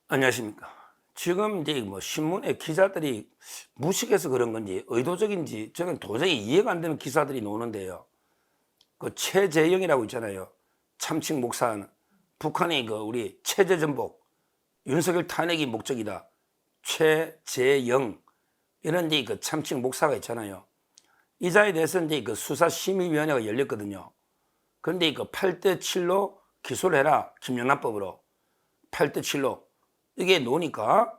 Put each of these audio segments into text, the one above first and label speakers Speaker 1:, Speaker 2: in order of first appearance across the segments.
Speaker 1: 안녕하십니까. 지금 이제 뭐 신문에 기자들이 무식해서 그런 건지 의도적인지 저는 도저히 이해가 안 되는 기사들이 나오는데요. 그 최재형이라고 있잖아요. 참칭 목사는 북한이 그 우리 체제 전복, 윤석열 탄핵이 목적이다. 최재형 이런 이제 그 참칭 목사가 있잖아요. 이 자에 대해서 이제 그 수사심의위원회가 열렸거든요. 그런데 그 8대 7로 기소를 해라. 김영란법으로 8대 7로. 이게 노니까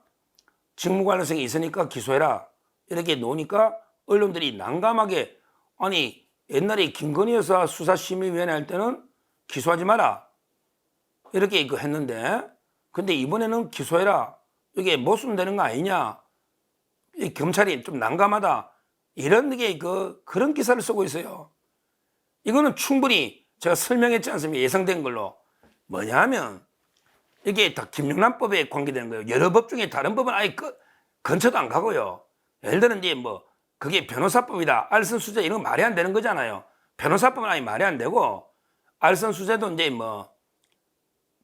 Speaker 1: 직무 관련성이 있으니까 기소해라 이렇게 노니까 언론들이 난감하게 아니 옛날에 김건희 여사 수사심의위원회 할 때는 기소하지 마라 이렇게 했는데 근데 이번에는 기소해라 이게 모순되는 거 아니냐 이 검찰이 좀 난감하다 이런 게 그런 기사를 쓰고 있어요. 이거는 충분히 제가 설명했지 않습니까? 예상된 걸로 뭐냐 하면 이게 다 김영란법에 관계되는 거예요. 여러 법 중에 다른 법은 아예 근처도 안 가고요. 예를 들어 이제 뭐 그게 변호사법이다. 알선수재 이런 거 말이 안 되는 거잖아요. 변호사법은 아예 말이 안 되고 알선수재도 이제 뭐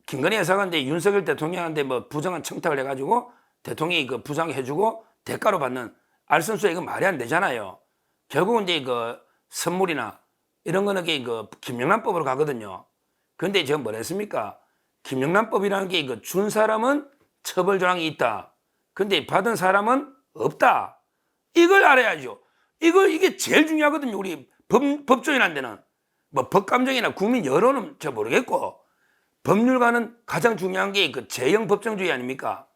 Speaker 1: 김건희 여사가 이제 윤석열 대통령한테 뭐 부정한 청탁을 해가지고 대통령이 그 부정해주고 대가로 받는 알선수재 이건 말이 안 되잖아요. 결국은 이제 그 선물이나 이런 거는 그 김영란법으로 가거든요. 그런데 제가 뭐라 했습니까? 김영란법이라는 게 준 사람은 처벌 조항이 있다. 근데 받은 사람은 없다. 이걸 알아야죠. 이게 제일 중요하거든요. 우리 법조인한 데는. 뭐 법감정이나 국민 여론은 저 모르겠고 법률가는 가장 중요한 게 그 제형 법정주의 아닙니까?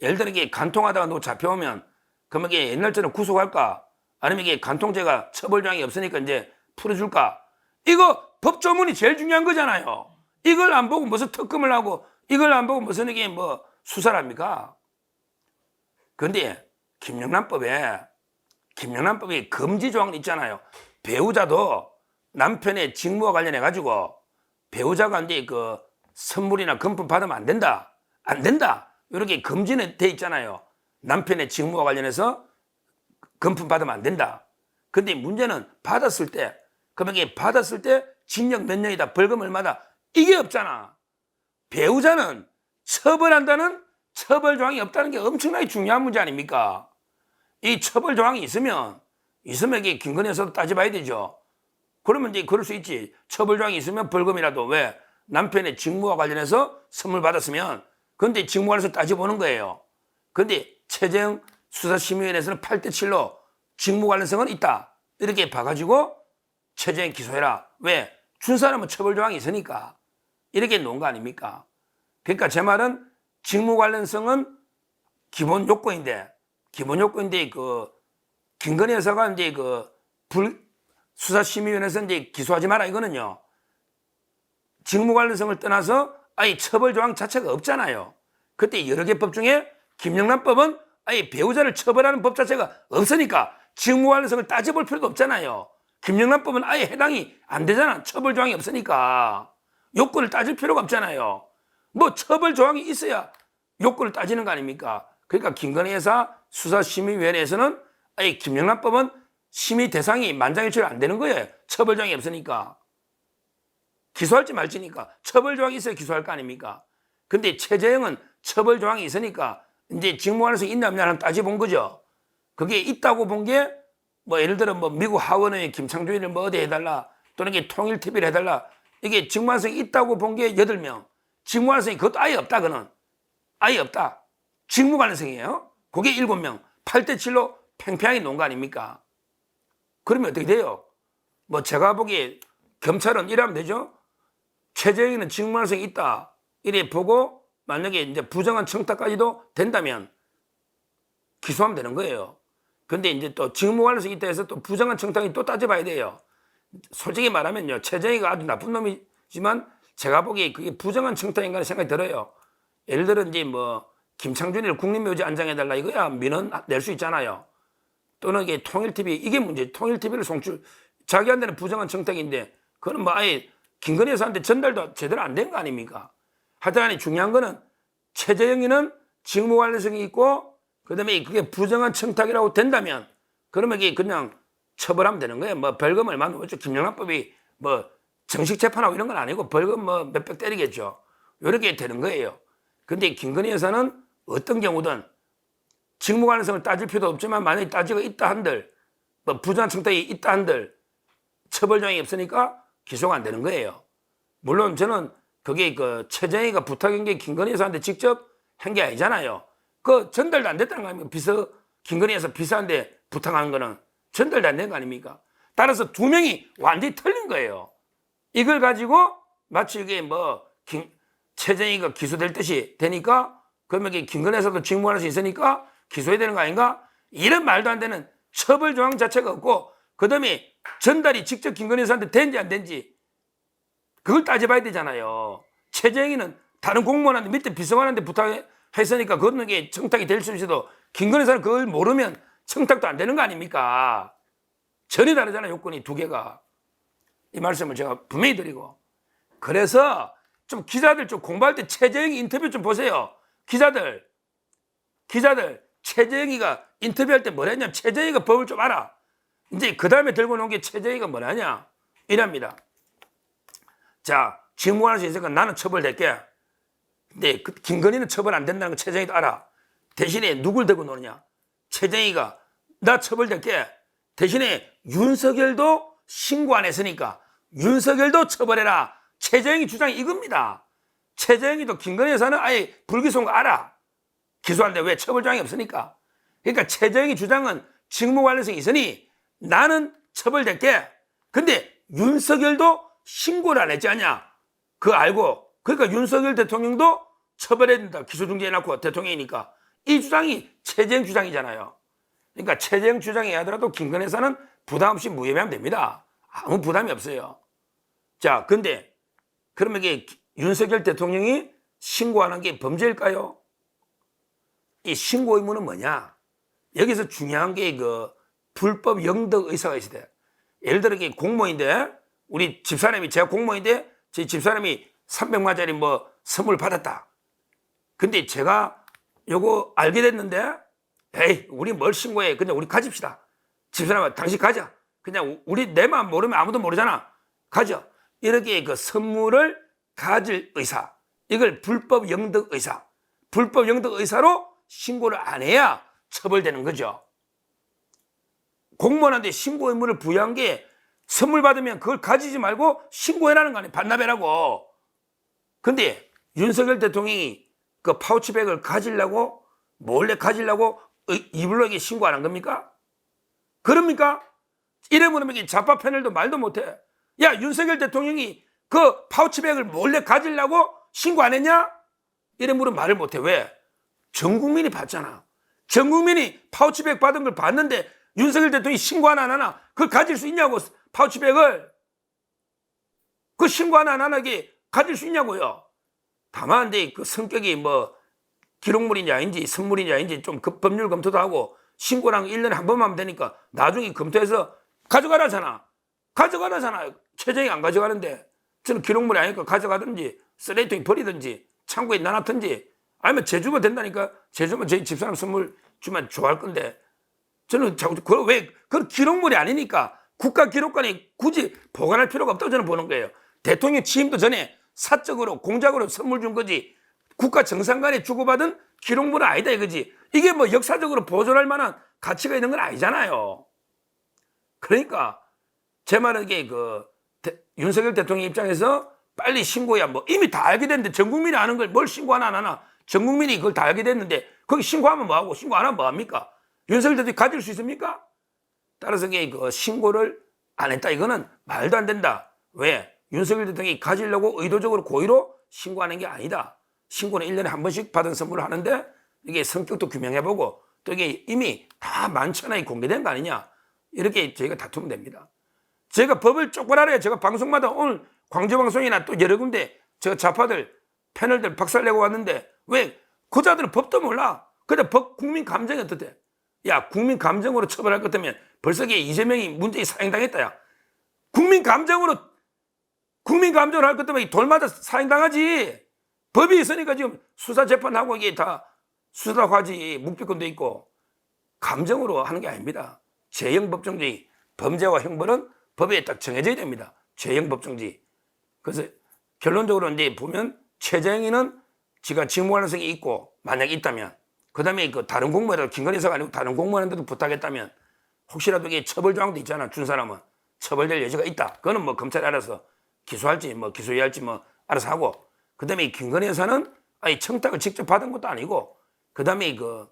Speaker 1: 예를 들어 이게 간통하다가 너 잡혀오면 그러면 이게 옛날처럼 구속할까? 아니면 이게 간통죄가 처벌 조항이 없으니까 이제 풀어줄까? 이거 법조문이 제일 중요한 거잖아요. 이걸 안 보고 무슨 특검을 하고 이걸 안 보고 무슨 이게 뭐 수사를 합니까? 그런데 김영란법에 금지 조항 있잖아요. 배우자도 남편의 직무와 관련해 가지고 배우자가 이제 그 선물이나 금품 받으면 안 된다. 안 된다. 이렇게 금지는 돼 있잖아요. 남편의 직무와 관련해서 금품 받으면 안 된다. 근데 문제는 받았을 때 그러면 이게 받았을 때 징역 몇 년이다. 벌금 얼마다. 이게 없잖아. 배우자는 처벌한다는 처벌 조항이 없다는 게 엄청나게 중요한 문제 아닙니까? 이 처벌 조항이 있으면 이게 김건희 여사도 따져봐야 되죠. 그러면 이제 그럴 수 있지. 처벌 조항이 있으면 벌금이라도 왜 남편의 직무와 관련해서 선물 받았으면 근데 직무 관련해서 따져보는 거예요. 근데 최재형 수사심의위원회에서는 8대 7로 직무 관련성은 있다. 이렇게 봐가지고 최재형 기소해라. 왜? 준 사람은 처벌 조항이 있으니까. 이렇게 놓은 거 아닙니까? 그러니까 제 말은 직무 관련성은 기본 요건인데 그 김건희 여사가 이제 그 수사심의위원회에서 이제 기소하지 마라 이거는요. 직무 관련성을 떠나서 아예 처벌 조항 자체가 없잖아요. 그때 여러 개 법 중에 김영란법은 아예 배우자를 처벌하는 법 자체가 없으니까 직무 관련성을 따져볼 필요도 없잖아요. 김영란법은 아예 해당이 안 되잖아. 처벌 조항이 없으니까. 요건을 따질 필요가 없잖아요. 뭐 처벌 조항이 있어야 요건을 따지는 거 아닙니까? 그러니까 김건희 여사 수사심의위원회에서는 아예 김영란법은 심의 대상이 만장일치로 안 되는 거예요. 처벌 조항이 없으니까. 기소할지 말지니까. 처벌 조항이 있어야 기소할 거 아닙니까? 근데 최재형은 처벌 조항이 있으니까 이제 직무관련성이 있냐 없냐를 따져본 거죠. 그게 있다고 본 게 뭐 예를 들어 뭐 미국 하원의 김창조인을 뭐 어디 해달라 또는 이게 통일TV를 해달라 이게 직무관련성이 있다고 본 게 8명. 직무관련성이 그것도 아예 없다 그는. 아예 없다. 직무관련성이에요. 그게 7명. 8대 7로 팽팽하게 놓은 거 아닙니까? 그러면 어떻게 돼요? 뭐 제가 보기에 검찰은 이러면 되죠. 최재형이는 직무관련성이 있다. 이래 보고 만약에 이제 부정한 청탁까지도 된다면 기소하면 되는 거예요. 근데 이제 또 직무 관련성이 있다 해서 또 부정한 청탁이 또 따져봐야 돼요. 솔직히 말하면요. 최재형이가 아주 나쁜 놈이지만 제가 보기에 그게 부정한 청탁인가 생각이 들어요. 예를 들어 이제 뭐 김창준이를 국립묘지 안장해달라 이거야 민원 낼 수 있잖아요. 또는 이게 통일TV 이게 문제. 통일TV를 송출 자기한테는 부정한 청탁인데 그거는 뭐 아예 김건희 여사한테 전달도 제대로 안 된 거 아닙니까? 하여튼 중요한 거는 최재형이는 직무 관련성이 있고 그다음에 그게 부정한 청탁이라고 된다면 그러면 이게 그냥 처벌하면 되는 거예요. 뭐 벌금 얼마 넣었죠. 김영란법이 뭐 정식 재판하고 이런 건 아니고 벌금 뭐 몇백 때리겠죠. 이렇게 되는 거예요. 근데 김건희 여사는 어떤 경우든 직무 관련성을 따질 필요도 없지만 만약에 따지고 있다 한들 뭐 부정한 청탁이 있다 한들 처벌 조항이 없으니까 기소가 안 되는 거예요. 물론 저는 그게 그 최정희가 부탁한 게 김건희 여사한테 직접 한 게 아니잖아요. 그 전달도 안 됐다는 거 아닙니까? 김건희 여사 비서한테 부탁한 거는 전달도 안 된 거 아닙니까? 따라서 두 명이 완전히 틀린 거예요. 이걸 가지고 마치 이게 뭐 최정희가 기소될 듯이 되니까 그러면 김건희 여사도 직무할 수 있으니까 기소해야 되는 거 아닌가? 이런 말도 안 되는 처벌 조항 자체가 없고 그다음에 전달이 직접 김건희 여사한테 된지 안 된지 그걸 따져봐야 되잖아요. 최정희는 다른 공무원한테 밑에 비서관한테 부탁했으니까 그거는 게 청탁이 될 수 있어도 김건희 여사는 그걸 모르면 청탁도 안 되는 거 아닙니까? 전혀 다르잖아요. 요건이 두 개가. 이 말씀을 제가 분명히 드리고. 그래서 좀 기자들 좀 공부할 때 최정희 인터뷰 좀 보세요. 기자들 최정희가 인터뷰할 때 뭐라 했냐면 최정희가 법을 좀 알아. 이제 그 다음에 들고 놓은 게 최정희가 뭐라냐 이랍니다. 자, 직무할 수 있으니까 나는 처벌될게. 근데 김건희는 처벌 안 된다는 거 최정희도 알아. 대신에 누굴 들고 노느냐? 최정희가 나 처벌될게. 대신에 윤석열도 신고 안 했으니까 윤석열도 처벌해라. 최정희 주장이 이겁니다. 최정희도 김건희 여사는 아예 불기소인 거 알아. 기소하는데 왜 처벌 조항이 없으니까. 그러니까 최정희 주장은 직무 관련성이 있으니 나는 처벌될게. 근데 윤석열도 신고를 안 했지 않냐? 그거 알고. 그러니까 윤석열 대통령도 처벌해야 된다. 기소중지해놓고 대통령이니까. 이 주장이 최재형 주장이잖아요. 그러니까 최재형 주장이 하더라도 김건희 여사는 부담 없이 무혐의하면 됩니다. 아무 부담이 없어요. 자, 근데 그러면 이게 윤석열 대통령이 신고하는 게 범죄일까요? 이 신고 의무는 뭐냐? 여기서 중요한 게 그 불법 영덕 의사가 있어야 돼. 예를 들어 이게 공무원인데 우리 집사람이 제가 공무원인데 제 집사람이 300만짜리 뭐 선물 받았다. 근데 제가 요거 알게 됐는데 에이 우리 뭘 신고해. 그냥 우리 가집시다. 집사람아 당신 가자. 그냥 우리 내만 모르면 아무도 모르잖아. 가자. 이렇게 그 선물을 가질 의사. 이걸 불법 영덕 의사. 불법 영덕 의사로 신고를 안 해야 처벌되는 거죠. 공무원한테 신고 의무를 부여한 게 선물 받으면 그걸 가지지 말고 신고해라는 거 아니에요. 반납해라고. 근데 윤석열 대통령이 그 파우치백을 가지려고 몰래 가지려고 이불로에게 신고 안 한 겁니까? 그럽니까? 이래버리면 좌파 패널도 말도 못해. 야 윤석열 대통령이 그 파우치백을 몰래 가지려고 신고 안 했냐? 이래 물으면 말을 못해. 왜? 전 국민이 봤잖아. 전 국민이 파우치백 받은 걸 봤는데 윤석열 대통령이 신고 하나 안 하나 그걸 가질 수 있냐고. 파우치백을 그 신고 하나 안 하나게 가질 수 있냐고요. 다만 그 성격이 뭐 기록물인지 아닌지 선물인지 아닌지 좀 법률 검토도 하고 신고랑 1년에 한 번만 하면 되니까 나중에 검토해서 가져가라잖아. 최정희 안 가져가는데 저는 기록물이 아니니까 가져가든지 쓰레기통에 버리든지 창고에 놔놨든지 아니면 제주면 된다니까. 제주면 저희 집사람 선물 주면 좋아할 건데 저는 자꾸 그건 기록물이 아니니까 국가기록관이 굳이 보관할 필요가 없다고 저는 보는 거예요. 대통령 취임도 전에 사적으로 공작으로 선물 준 거지 국가 정상 간에 주고받은 기록물은 아니다 이거지. 이게 뭐 역사적으로 보존할 만한 가치가 있는 건 아니잖아요. 그러니까 제 말은 이게 윤석열 대통령 입장에서 빨리 신고해야 뭐 이미 다 알게 됐는데 전 국민이 아는 걸 뭘 신고 하나 안 하나. 전 국민이 그걸 다 알게 됐는데 거기 신고하면 뭐하고 신고 안 하면 뭐합니까? 윤석열 대통령이 가질 수 있습니까? 따라서 그 신고를 안 했다 이거는 말도 안 된다. 왜? 윤석열 대통령이 가지려고 의도적으로 고의로 신고하는 게 아니다. 신고는 1년에 한 번씩 받은 선물을 하는데 이게 성격도 규명해보고 또 이게 이미 다 만천하에 공개된 거 아니냐. 이렇게 저희가 다투면 됩니다. 제가 법을 조금 알아야 제가 방송마다 오늘 광주방송이나 또 여러 군데 제가 좌파들 패널들 박살내고 왔는데 왜 그자들은 법도 몰라. 근데 국민 감정이 어떻대? 야 국민 감정으로 처벌할 것 같으면 벌써 이재명이 문재인이 사형당했다. 야 국민 감정으로 할 것 같으면 돌마다 사형당하지. 법이 있으니까 지금 수사 재판하고 이게 다 수사과지 묵비권도 있고 감정으로 하는 게 아닙니다. 죄형 법정주의 범죄와 형벌은 법에 딱 정해져야 됩니다. 죄형 법정주의. 그래서 결론적으로 이제 보면 최정희는 지가 직무관련성이 있고 만약에 있다면, 그 다음에 그 다른 공무원이라도 김건희사가 아니고 다른 공무원한테도 부탁했다면, 혹시라도 이게 처벌 조항도 있잖아. 준 사람은 처벌될 여지가 있다. 그거는 뭐 검찰이 알아서 기소할지 뭐 기소유예할지 뭐 알아서 하고, 그 다음에 김건희 여사는 아예 청탁을 직접 받은 것도 아니고, 그 다음에 그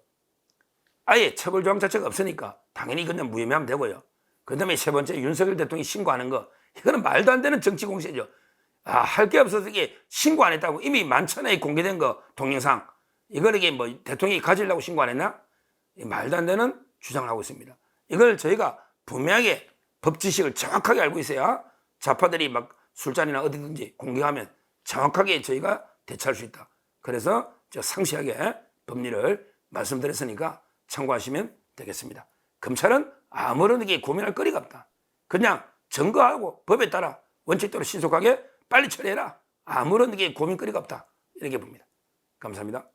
Speaker 1: 아예 처벌 조항 자체가 없으니까 당연히 그냥 무혐의하면 되고요. 그 다음에 세 번째 윤석열 대통령이 신고하는 거, 이거는 말도 안 되는 정치 공세죠. 할 게 없어서 이게 신고 안 했다고. 이미 만천하에 공개된 거 동영상, 이걸 이게 뭐 대통령이 가지려고 신고 안 했나? 말도 안 되는 주장을 하고 있습니다. 이걸 저희가 분명하게 법 지식을 정확하게 알고 있어야 좌파들이 막 술자리나 어디든지 공격하면 정확하게 저희가 대처할 수 있다. 그래서 저 상세하게 법리를 말씀드렸으니까 참고하시면 되겠습니다. 검찰은 아무런 게 고민할 거리가 없다. 그냥 증거하고 법에 따라 원칙대로 신속하게 빨리 처리해라. 아무런 게 고민거리가 없다. 이렇게 봅니다. 감사합니다.